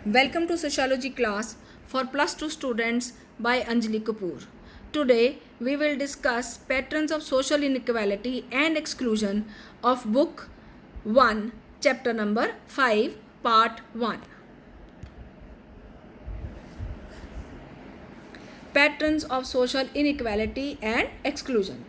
Welcome to Sociology class for plus 2 students by Anjali Kapoor. Today we will discuss patterns of social inequality and exclusion of book 1 chapter number 5 part 1. Patterns of social inequality and exclusion.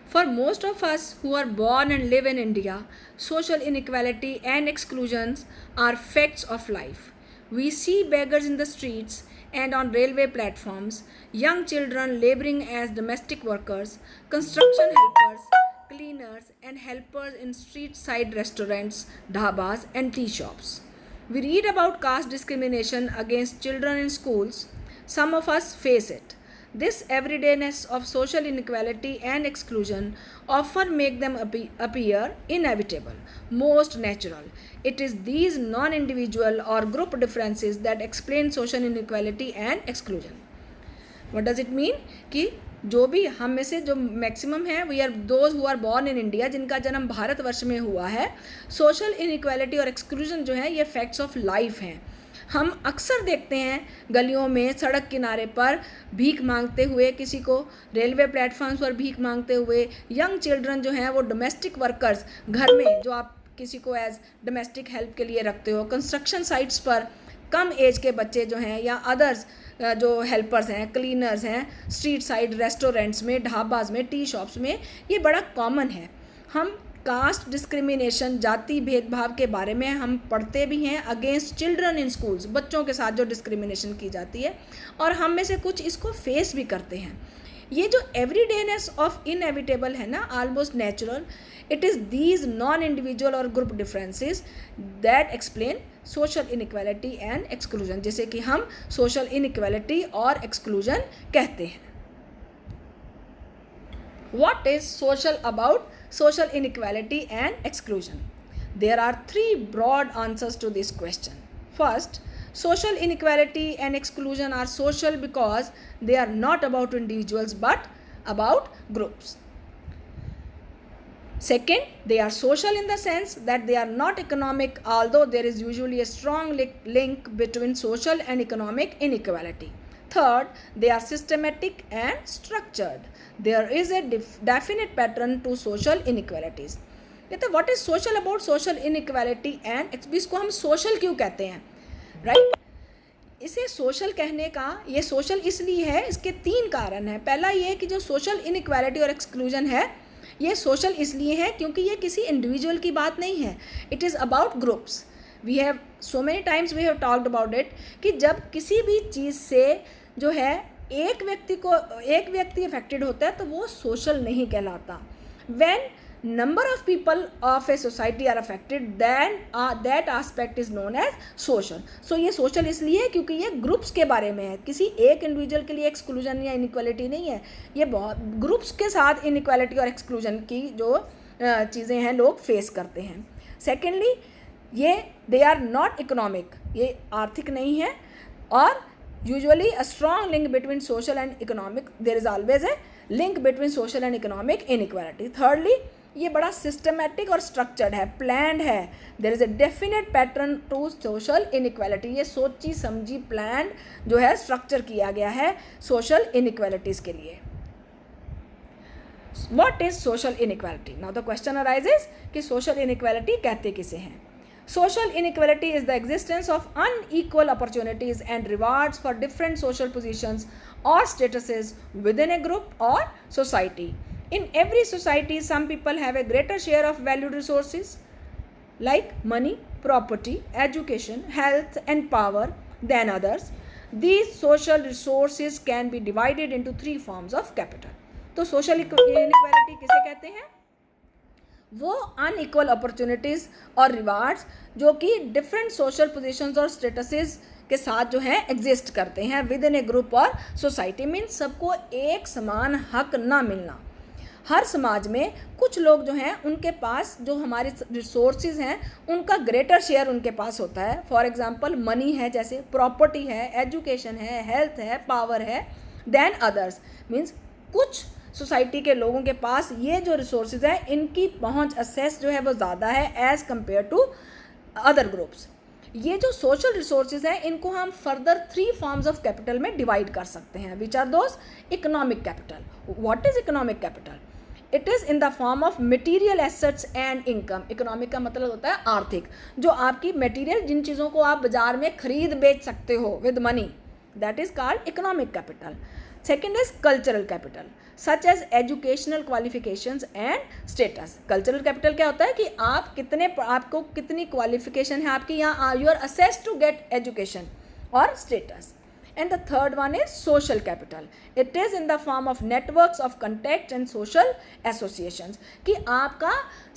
For most of us who are born and live in India, social inequality and exclusions are facts of life. We see beggars in the streets and on railway platforms, young children laboring as domestic workers, construction helpers, cleaners, and helpers in street side restaurants, dhabas, and tea shops. We read about caste discrimination against children in schools. Some of us face it. This everydayness of social inequality and exclusion often make them appear inevitable, most natural. It is these non-individual or group differences that explain social inequality and exclusion. What does it mean? कि जो भी हम में से जो maximum है we are those who are born in India, जिनका जन्म भारतवर्ष में हुआ है, सोशल इनइक्वालिटी और एक्सक्लूजन जो है ये फैक्ट्स ऑफ लाइफ हैं. हम अक्सर देखते हैं गलियों में, सड़क किनारे पर भीख मांगते हुए किसी को, रेलवे प्लेटफॉर्म्स पर भीख मांगते हुए, यंग चिल्ड्रन जो हैं वो डोमेस्टिक वर्कर्स घर में जो आप किसी को एज डोमेस्टिक हेल्प के लिए रखते हो, कंस्ट्रक्शन साइट्स पर कम एज के बच्चे जो हैं या अदर्स जो हेल्पर्स हैं, क्लीनर्स हैं, स्ट्रीट साइड रेस्टोरेंट्स में, ढाबाज में, टी शॉप्स में, ये बड़ा कॉमन है. हम कास्ट डिस्क्रिमिनेशन, जाति भेदभाव के बारे में हम पढ़ते भी हैं अगेंस्ट चिल्ड्रन इन स्कूल्स, बच्चों के साथ जो डिस्क्रिमिनेशन की जाती है, और हम में से कुछ इसको फेस भी करते हैं. ये जो एवरीडेनेस ऑफ इनएविटेबल है ना, almost natural, it is these non individual और group differences that explain social inequality and exclusion, जिसे कि हम सोशल इनइक्वालिटी और एक्सक्लूजन कहते हैं. What is social about social inequality and exclusion? There are three broad answers to this question. First, social inequality and exclusion are social because they are not about individuals but about groups. Second, they are social in the sense that they are not economic, although there is usually a strong link between social and economic inequality. Third, they are systematic and structured. There is a definite pattern to social inequalities. कहते हैं what is social about social inequality and, इसको हम social क्यों कहते हैं, right? इसे social कहने का, ये सोशल इसलिए है, इसके तीन कारण हैं. पहला ये कि जो सोशल इनइक्वालिटी और एक्सक्लूजन है ये सोशल इसलिए है क्योंकि ये किसी इंडिविजुअल की बात नहीं है, it is about groups. We have so many times we have talked about it कि जब किसी भी चीज़ से जो है एक व्यक्ति अफेक्टेड होता है तो वो सोशल नहीं कहलाता. When number of people of a society are affected then that aspect is known as social. So ये सोशल इसलिए है क्योंकि ये ग्रुप्स के बारे में है, किसी एक इंडिविजुअल के लिए एक्सक्लूजन या इनइक्वालिटी नहीं है. ये बहुत ग्रुप्स के साथ इनइक्वालिटी और एक्सक्लूजन की जो चीज़ें हैं लोग फेस करते हैं. सेकेंडली, ये दे आर नॉट इकोनॉमिक, ये आर्थिक नहीं है, और usually a strong link between social and economic, there is always a link between social and economic inequality. Thirdly, ये बड़ा सिस्टमेटिक और स्ट्रक्चर्ड है, प्लान्ड है. There is a definite pattern to social inequality. ये सोची समझी प्लान्ड जो है स्ट्रक्चर किया गया है सोशल इनइक्वालिटीज़ के लिए. What is social inequality? Now the question arises कि सोशल इनइक्वालिटी कहते किसे हैं. Social inequality is the existence of unequal opportunities and rewards for different social positions or statuses within a group or society. In every society, some people have a greater share of valued resources like money, property, education, health, and power than others. These social resources can be divided into three forms of capital. तो social inequality किसे कहते हैं? वो unequal opportunities और rewards जो कि different social positions और statuses के साथ जो है एग्जिस्ट करते हैं विद इन ए ग्रुप और सोसाइटी. मीन्स सबको एक समान हक ना मिलना. हर समाज में कुछ लोग जो हैं उनके पास जो हमारे रिसोर्सेज हैं उनका ग्रेटर शेयर उनके पास होता है. फॉर एग्जांपल मनी है, जैसे प्रॉपर्टी है, एजुकेशन है, हेल्थ है, पावर है, देन अदर्स. मीन्स कुछ सोसाइटी के लोगों के पास ये जो रिसोर्सेज हैं इनकी पहुंच, एक्सेस जो है वो ज़्यादा है as compare to other groups. ये जो सोशल रिसोर्सेज हैं इनको हम फर्दर 3 फॉर्म्स ऑफ कैपिटल में डिवाइड कर सकते हैं. Which are those? Economic capital. What is economic capital? It is in the form of material assets and income. Economic का मतलब होता है आर्थिक, जो आपकी मटीरियल, जिन चीज़ों को आप बाजार में खरीद बेच सकते हो with money, that is called economic capital. Second is cultural capital such as educational qualifications and status. Cultural capital क्या होता है कि आपको कितनी क्वालिफिकेशन है आपकी, यहाँ you are assessed to get education और status. And the third one is social capital. It is in the form of networks of contact and social associations. कि आपका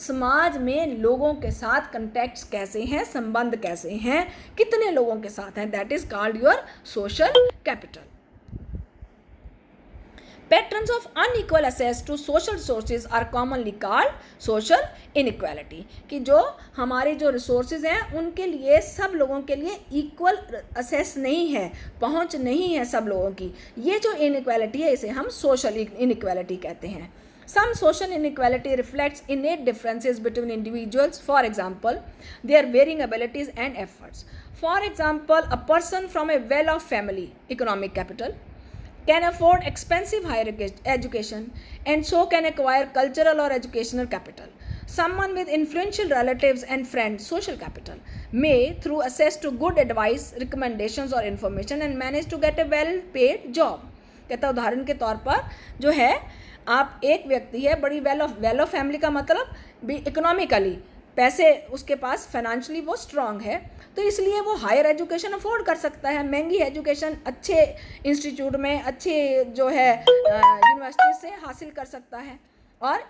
समाज में लोगों के साथ contacts कैसे हैं, संबंध कैसे हैं, कितने लोगों के साथ हैं, that is called your social capital. Patterns of unequal access to social resources are commonly called social inequality. कि जो हमारे जो resources हैं उनके लिए सब लोगों के लिए equal access नहीं है, पहुंच नहीं है सब लोगों की. ये जो inequality है इसे हम social inequality कहते हैं. Some social inequality reflects innate differences between individuals. For example, their varying abilities and efforts. For example, a person from a well-off family, economic capital, can afford expensive higher education and so can acquire cultural or educational capital. Someone with influential relatives and friends, social capital, may through access to good advice, recommendations or information and manage to get a well-paid job. कहता है उदाहरण के तौर पर जो है, आप एक व्यक्ति है बड़ी वेल ऑफ फैमिली का मतलब भी इकोनॉमिकली पैसे उसके पास, फाइनेंशियली वो स्ट्रांग है, तो इसलिए वो हायर एजुकेशन अफोर्ड कर सकता है, महंगी एजुकेशन अच्छे इंस्टीट्यूट में, अच्छे जो है यूनिवर्सिटी से हासिल कर सकता है. और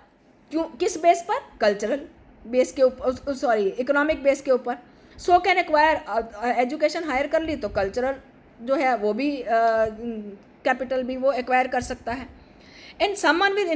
क्यों, किस बेस पर? कल्चरल बेस के ऊपर, सॉरी इकोनॉमिक बेस के ऊपर. So can acquire, education higher कर ली तो कल्चरल जो है वो भी कैपिटल भी वो एक्वायर कर सकता है. And someone with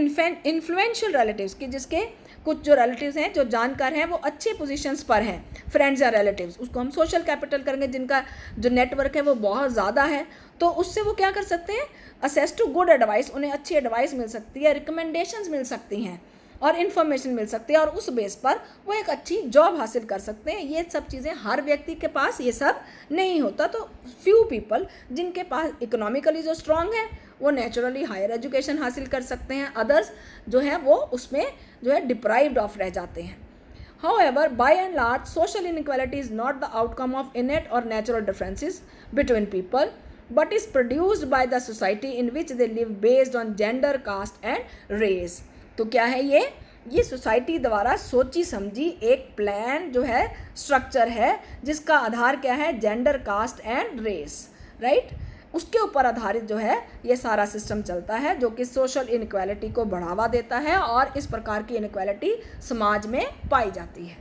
influential relatives, कि जिसके कुछ जो रिलेटिव्स हैं जो जानकार हैं वो अच्छे पोजीशंस पर हैं, फ्रेंड्स या रिलेटिव्स, उसको हम सोशल कैपिटल करेंगे. जिनका जो नेटवर्क है वो बहुत ज़्यादा है, तो उससे वो क्या कर सकते हैं? असेस टू गुड एडवाइस, उन्हें अच्छी एडवाइस मिल सकती है, रिकमेंडेशंस मिल सकती हैं और इन्फॉर्मेशन मिल सकती है, और उस बेस पर वो एक अच्छी जॉब हासिल कर सकते हैं. ये सब चीज़ें हर व्यक्ति के पास ये सब नहीं होता. तो फ्यू पीपल जिनके पास इकोनॉमिकली जो स्ट्रांग है वो नेचुरली हायर एजुकेशन हासिल कर सकते हैं, अदर्स जो है वो उसमें जो है डिप्राइव्ड ऑफ रह जाते हैं. However, by and large, social inequality is not the outcome of innate or natural differences between people, but is produced by the society in which they live based on gender, caste and race. तो क्या है ये society द्वारा सोची समझी एक plan जो है, structure है, जिसका आधार क्या है? Gender, caste and race, right. उसके ऊपर आधारित जो है ये सारा सिस्टम चलता है, जो कि सोशल इनइक्वालिटी को बढ़ावा देता है और इस प्रकार की इनइक्वालिटी समाज में पाई जाती है.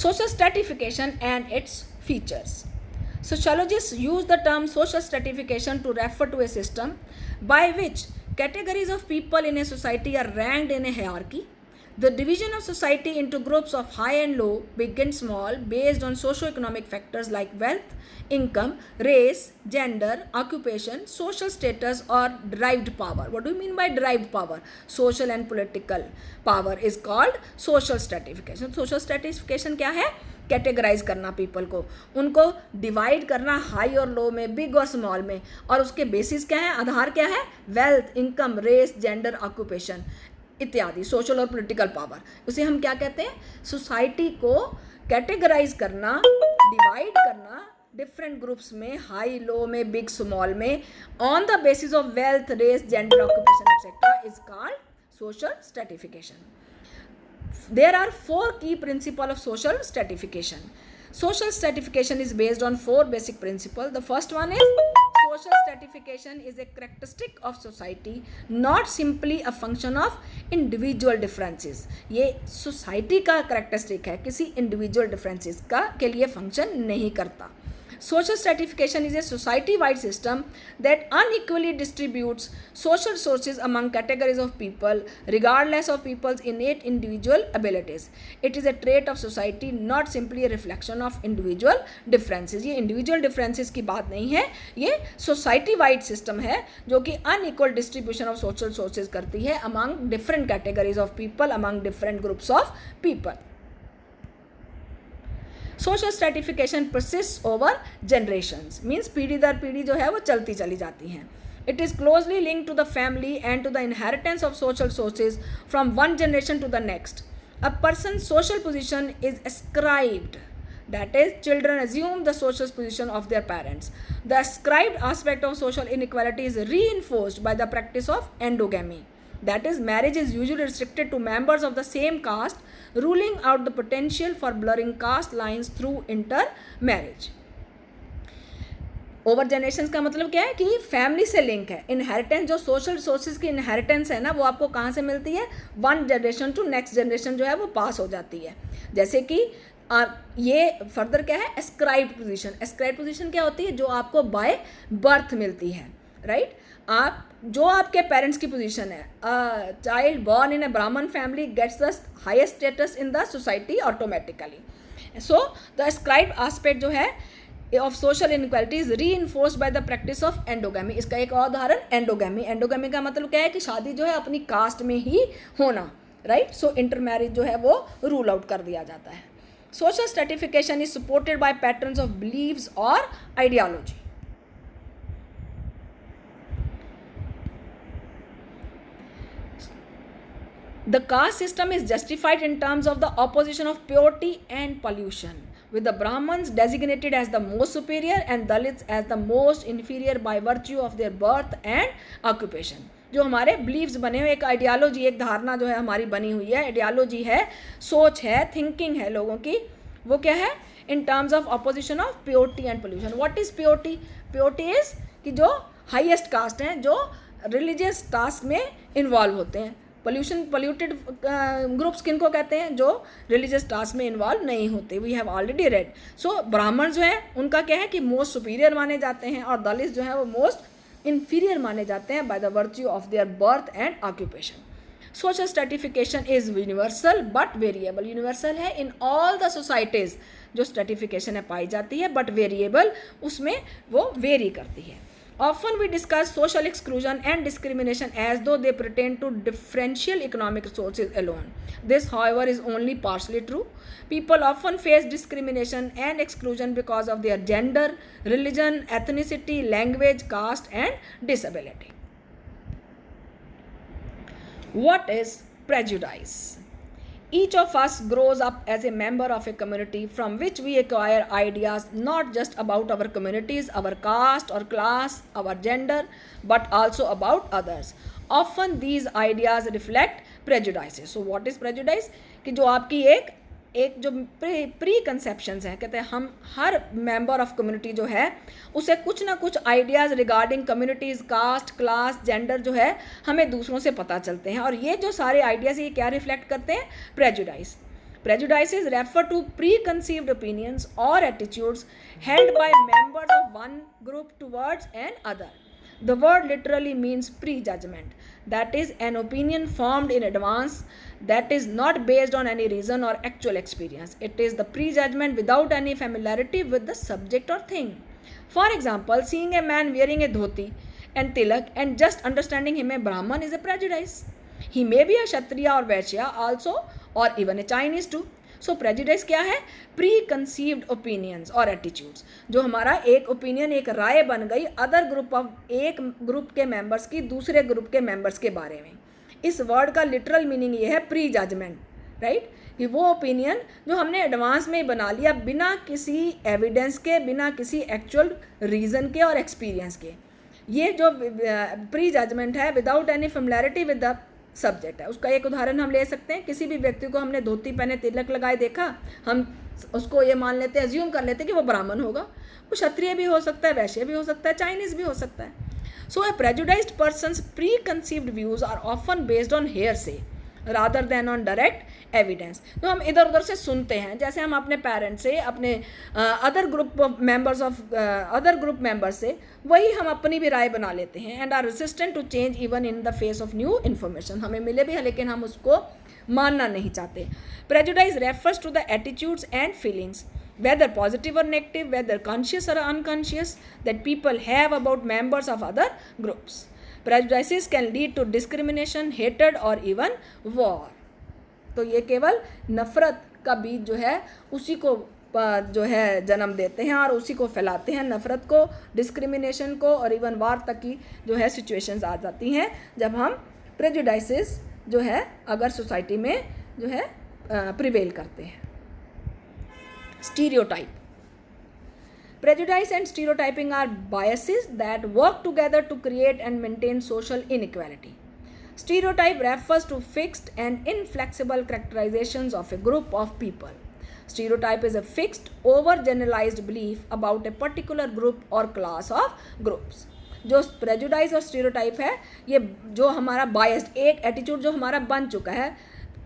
Social stratification and its features. Sociologists use the term social stratification to refer to a system by which categories of people in a society are ranked in a hierarchy. The division of society into groups of high and low, big and small, based on socio-economic factors like wealth, income, race, gender, occupation, social status or derived power. What do you mean by derived power? Social and political power is called social stratification. Social stratification क्या है? Categorise करना people को, उनको divide करना high और लो में, big और small में, और उसके बेसिस क्या है? आधार क्या है? Wealth, income, race, gender, occupation इत्यादि, सोशल और पॉलिटिकल पावर. उसे हम क्या कहते हैं? सोसाइटी को कैटेगराइज करना, डिवाइड करना डिफरेंट ग्रुप्स में, हाई लो में, बिग स्मॉल में, on the basis of wealth, race, gender, occupation etcetera is called social stratification. There are 4 key principles of social stratification. Social stratification is based on 4 basic principles. The first one is social stratification is a characteristic of society, not simply a function of individual differences. ये society का characteristic है, किसी individual differences का के लिए function नहीं करता. Social stratification is a society-wide system that unequally distributes social resources among categories of people, regardless of people's innate individual abilities. It is a trait of society, not simply a reflection of individual differences. ये individual differences की बात नहीं है, ये society-wide system है जो कि unequal distribution of social resources करती है among different categories of people, among different groups of people. Social stratification persist over generations, means पीढ़ी दर पीढ़ी जो है वो चलती चली जाती हैं. It is closely linked to the family and to the inheritance of social sources from one generation to the next. A person's social position is ascribed. That is, children assume the social position of their parents. The ascribed aspect of social inequality is reinforced by the practice of endogamy. That is, marriage is usually restricted to members of the same caste, ruling out the potential for blurring caste lines through intermarriage. Over generation का मतलब क्या है कि family से link है. Inheritance, जो social resources की inheritance है ना, वो आपको कहाँ से मिलती है? One generation to next generation जो है वो पास हो जाती है. जैसे कि ये फर्दर क्या है? Ascribed position. एस्क्राइब्ड पोजीशन क्या होती है? जो आपको बाय बर्थ मिलती है, राइट? आप जो आपके पेरेंट्स की पोजीशन है, child born in a Brahmin family gets the highest status in the society automatically. So the ascribed aspect जो है of social inequality is reinforced by the practice of endogamy. इसका एक और उदाहरण एंडोगैमी. एंडोगैमी का मतलब क्या है कि शादी जो है अपनी कास्ट में ही होना, राइट? सो इंटरमैरिज जो है वो रूल आउट कर दिया जाता है. Social stratification is supported by patterns of beliefs और ideology. The caste system is justified in terms of the opposition of purity and pollution, with the Brahmins designated as the most superior and Dalits as the most inferior by virtue of their birth and occupation. जो हमारे beliefs बने हुए, एक ideology, एक धारणा जो है हमारी बनी हुई है, आइडियालॉजी है, सोच है, थिंकिंग है लोगों की, वो क्या है? In terms of opposition of purity and pollution. What is purity? Purity is कि जो हाईएस्ट कास्ट हैं, जो रिलीजियस टास्क में इन्वॉल्व होते हैं. पोल्यूटेड ग्रुप्स किनको कहते हैं? जो रिलीजियस टास्क में इन्वॉल्व नहीं होते. We have already read. So Brahmin जो है उनका क्या है कि मोस्ट सुपीरियर माने जाते हैं, और दलित जो है वो मोस्ट इन्फीरियर माने जाते हैं by the virtue of their birth and occupation. Social stratification is universal but variable. Universal है इन ऑल द सोसाइटीज़, जो स्ट्रेटिफिकेशन है पाई जाती है, बट वेरिएबल, उसमें वो वेरी करती है. Often we discuss social exclusion and discrimination as though they pertain to differential economic sources alone. This, however, is only partially true. People often face discrimination and exclusion because of their gender, religion, ethnicity, language, caste, and disability. What is prejudice? Each of us grows up as a member of a community from which we acquire ideas not just about our communities, our caste or class, our gender, but also about others. Often these ideas reflect prejudices. So what is prejudice? कि जो आपकी एक जो pre conceptions हैं, कहते हैं हम हर member of community जो है उसे कुछ ना कुछ ideas regarding communities, caste, class, gender जो है हमें दूसरों से पता चलते हैं. और ये जो सारे आइडियाज़ ये क्या रिफ्लेक्ट करते हैं? Prejudice. Prejudices refer to preconceived opinions or attitudes held by members of one group towards another. The word literally means prejudgment. That is, an opinion formed in advance that is not based on any reason or actual experience. It is the prejudgment without any familiarity with the subject or thing. For example, seeing a man wearing a dhoti and tilak and just understanding him a Brahman is a prejudice. He may be a Kshatriya or Vaishya also, or even a Chinese too. So prejudice क्या है? Pre conceived opinions और attitudes. जो हमारा एक opinion, एक राय बन गई एक ग्रुप के मेंबर्स की दूसरे ग्रुप के मेंबर्स के बारे में. इस वर्ड का लिटरल मीनिंग ये है प्री जजमेंट, राइट? कि वो ओपिनियन जो हमने एडवांस में ही बना लिया बिना किसी एविडेंस के, बिना किसी एक्चुअल रीज़न के और एक्सपीरियंस के. ये जो प्री जजमेंट है without any familiarity with the subject है. उसका एक उदाहरण हम ले सकते हैं. किसी भी व्यक्ति को हमने धोती पहने, तिलक लगाए देखा, हम उसको ये मान लेते हैं, अज्यूम कर लेते हैं कि वो ब्राह्मण होगा. वो क्षत्रिय भी हो सकता है, वैश्य भी हो सकता है, चाइनीज़ भी हो सकता है. So a prejudiced person's preconceived views are often based on hearsay rather than on direct evidence. तो हम इधर उधर से सुनते हैं, जैसे हम अपने पेरेंट्स से, अपने अदर ग्रुप मेंबर्स से वही हम अपनी भी राय बना लेते हैं. And are resistant to change even in the face of new information. हमें मिले भी है लेकिन हम उसको मानना नहीं चाहते. Prejudice refers to the attitudes and feelings, whether positive or negative, whether conscious or unconscious, that people have about members of other groups. Prejudices can lead to discrimination, hatred or even war. तो ये केवल नफ़रत का बीज जो है उसी को जो है जन्म देते हैं और उसी को फैलाते हैं, नफ़रत को, डिस्क्रिमिनेशन को और इवन वार तक की जो है सिचुएशंस आ जाती हैं जब हम प्रेजुडाइसेस जो है अगर सोसाइटी में जो है प्रिवेल करते हैं। Stereotype. Prejudice and stereotyping are biases that work together to create and maintain social inequality. Stereotype refers to fixed and inflexible characterizations of a group of people. Stereotype is a fixed, overgeneralized belief about a particular group or class of groups. जो prejudice और stereotype है, ये जो हमारा biased एक attitude जो हमारा बन चुका है,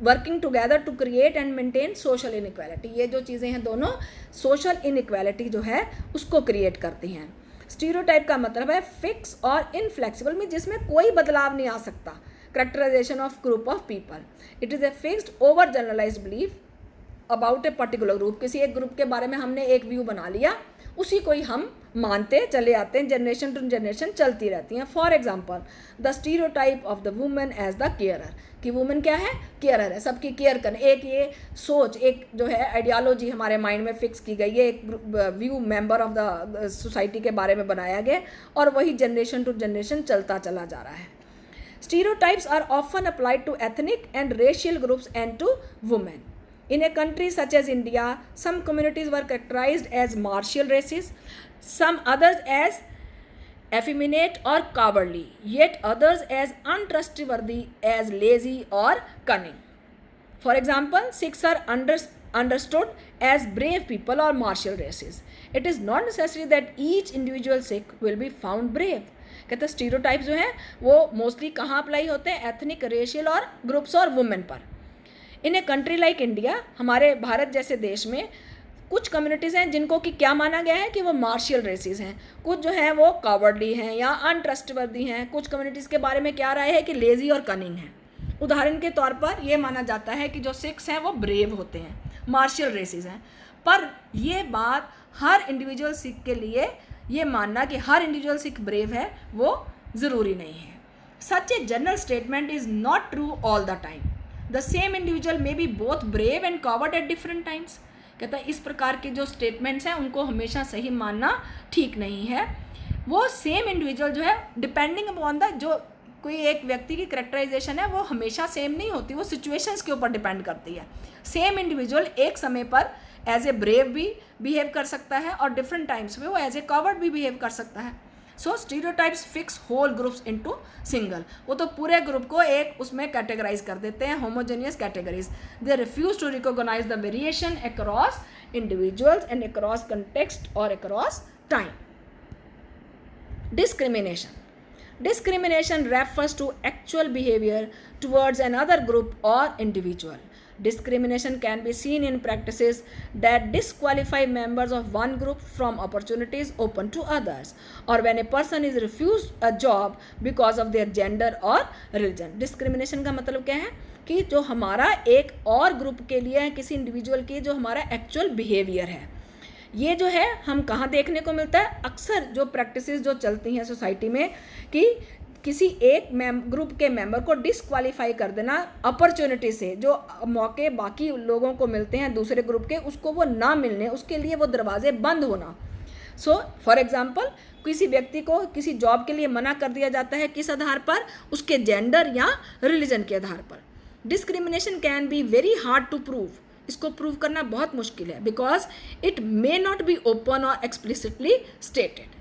working together to create and maintain social inequality, ये जो चीज़ें हैं दोनों सोशल इनइक्वालिटी जो है उसको क्रिएट करती हैं। स्टीरियोटाइप का मतलब है फिक्स और इनफ्लेक्सिबल में जिसमें कोई बदलाव नहीं आ सकता, characterization of group of people. It is a fixed over generalized belief about a particular group. किसी एक ग्रुप के बारे में हमने एक व्यू बना लिया, उसी को ही हम मानते चले आते हैं, जनरेशन टू जनरेशन चलती रहती हैं। For example the stereotype of the women as the carer, कि वुमेन क्या है, केयरर है, सबकी केयर करें। एक ये सोच, एक जो है आइडियालॉजी हमारे माइंड में फिक्स की गई है, एक view member of the society के बारे में बनाया गया और वही जनरेशन टू जनरेशन चलता चला जा रहा है। Stereotypes are often applied to ethnic and racial groups and to women. In a country such as India, some communities were characterized as martial races, some others as effeminate or cowardly, yet others as untrustworthy, as lazy or cunning. For example, Sikhs are understood as brave people or martial races. It is not necessary that each individual Sikh will be found brave. कहते हैं stereotypes जो हैं वो mostly कहाँ apply होते हैं, ethnic, racial और groups और वुमेन पर। इन ए कंट्री लाइक इंडिया, हमारे भारत जैसे देश में कुछ कम्युनिटीज़ हैं जिनको कि क्या माना गया है कि वो मार्शियल रेसेस हैं, कुछ जो हैं वो कावर्डली हैं या अनट्रस्टवर्दी हैं, कुछ कम्युनिटीज़ के बारे में क्या राय है कि लेजी और कनिंग हैं। उदाहरण के तौर पर ये माना जाता है कि जो सिख्स हैं वो ब्रेव होते हैं, मार्शियल रेसेस हैं, पर ये बात हर इंडिविजुअल सिख के लिए ये मानना कि हर इंडिविजुअल सिख ब्रेव है वो ज़रूरी नहीं है। Such a general statement is not true all the time. The same individual may be both brave and coward at different times. कहता है इस प्रकार के जो स्टेटमेंट्स हैं उनको हमेशा सही मानना ठीक नहीं है। वो सेम इंडिविजुअल जो है डिपेंडिंग अपॉन द, जो कोई एक व्यक्ति की करेक्टराइजेशन है वो हमेशा सेम नहीं होती, वो सिचुएशंस के ऊपर डिपेंड करती है। सेम इंडिविजुअल एक समय पर एज ए ब्रेव भी बिहेव कर सकता है और डिफरेंट टाइम्स में वो एज ए कॉवर्ड भी बिहेव कर सकता है। So stereotypes fix whole groups into single, वो तो पूरे ग्रुप को एक उसमें कैटेगराइज कर देते हैं, homogeneous categories. They refuse to recognise the variation across individuals and across context और across time. Discrimination. Discrimination refers to actual behavior towards another group or individual. Discrimination can be seen in practices that disqualify members of one group from opportunities open to others, or when a person is refused a job because of their gender or religion. Discrimination का मतलब क्या है कि जो हमारा एक और group के लिए है, किसी इंडिविजुअल की जो हमारा एक्चुअल बिहेवियर है, ये जो है हम कहाँ देखने को मिलता है, अक्सर जो प्रैक्टिसेस जो चलती हैं सोसाइटी में कि किसी एक ग्रुप के मेंबर को डिसक्वालीफाई कर देना अपॉर्चुनिटी से, जो मौके बाकी लोगों को मिलते हैं दूसरे ग्रुप के उसको वो ना मिलने, उसके लिए वो दरवाजे बंद होना। सो फॉर एग्जांपल किसी व्यक्ति को किसी जॉब के लिए मना कर दिया जाता है, किस आधार पर, उसके जेंडर या रिलीजन के आधार पर। Discrimination can be very hard to prove, इसको प्रूव करना बहुत मुश्किल है, because it may not be open और explicitly stated.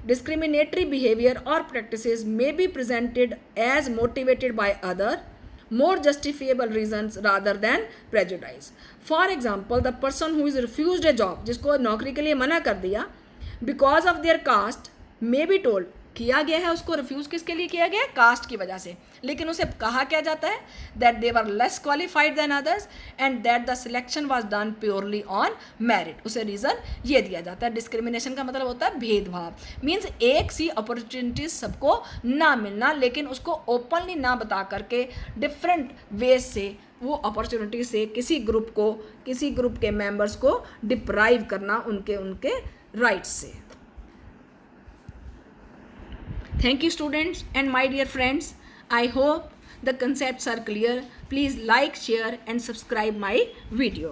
Discriminatory behavior or practices may be presented as motivated by other, more justifiable reasons rather than prejudice. For example, the person who is refused a job, जिसको नौकरी के लिए मना कर दिया, because of their caste, may be told, किया गया है उसको रिफ्यूज़ किसके लिए किया गया है, कास्ट की वजह से, लेकिन उसे कहा क्या जाता है that they were less qualified than others and that the selection was done purely on merit. उसे रीज़न ये दिया जाता है। डिस्क्रिमिनेशन का मतलब होता है भेदभाव, मीन्स एक सी अपॉर्चुनिटीज सबको ना मिलना, लेकिन उसको ओपनली ना बता करके डिफरेंट वेज से वो अपॉर्चुनिटी से किसी ग्रुप को, किसी ग्रुप के मेम्बर्स को डिप्राइव करना उनके राइट्स से। Thank you students and my dear friends. I hope the concepts are clear. Please like, share and subscribe my video.